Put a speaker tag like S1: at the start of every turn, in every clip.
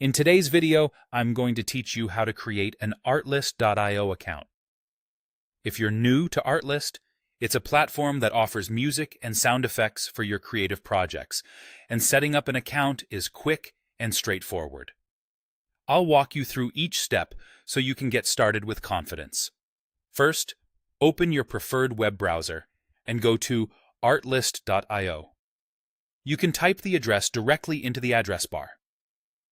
S1: In today's video, I'm going to teach you how to create an Artlist.io account. If you're new to Artlist, it's a platform that offers music and sound effects for your creative projects, and setting up an account is quick and straightforward. I'll walk you through each step so you can get started with confidence. First, open your preferred web browser and go to artlist.io. You can type the address directly into the address bar.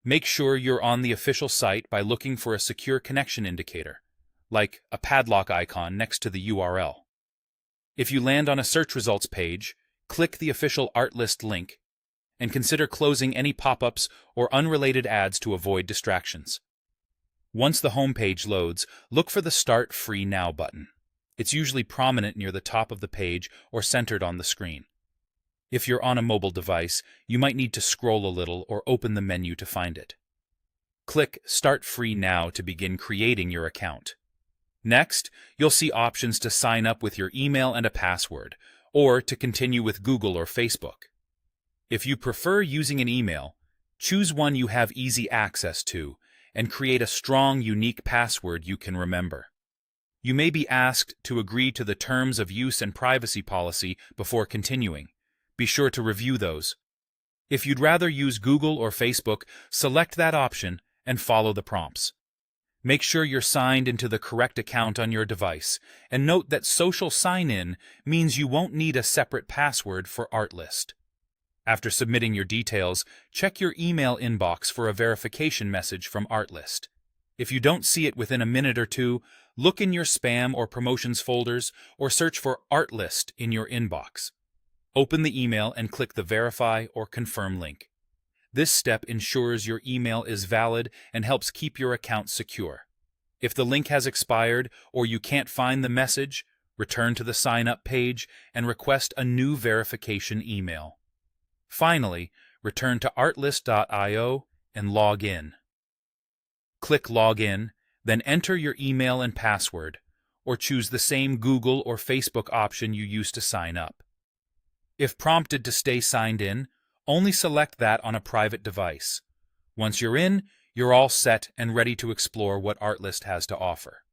S1: Make sure you're on the official site by looking for a secure connection indicator, like a padlock icon next to the URL. If you land on a search results page, click the official Artlist link and consider closing any pop-ups or unrelated ads to avoid distractions. Once the home page loads, look for the Start Free Now button. It's usually prominent near the top of the page or centered on the screen. If you're on a mobile device, you might need to scroll a little or open the menu to find it. Click Start Free Now to begin creating your account. Next, you'll see options to sign up with your email and a password, or to continue with Google or Facebook. If you prefer using an email, choose one you have easy access to and create a strong, unique password you can remember. You may be asked to agree to the terms of use and privacy policy before continuing. Be sure to review those. If you'd rather use Google or Facebook, select that option and follow the prompts. Make sure you're signed into the correct account on your device, and note that social sign-in means you won't need a separate password for Artlist. After submitting your details, check your email inbox for a verification message from Artlist. If you don't see it within a minute or two, look in your spam or promotions folders or search for Artlist in your inbox. Open the email and click the Verify or Confirm link. This step ensures your email is valid and helps keep your account secure. If the link has expired or you can't find the message, return to the sign-up page and request a new verification email. Finally, return to artlist.io and log in. Click Log In, then enter your email and password, or choose the same Google or Facebook option you used to sign up. If prompted to stay signed in, only select that on a private device. Once you're in, you're all set and ready to explore what Artlist has to offer.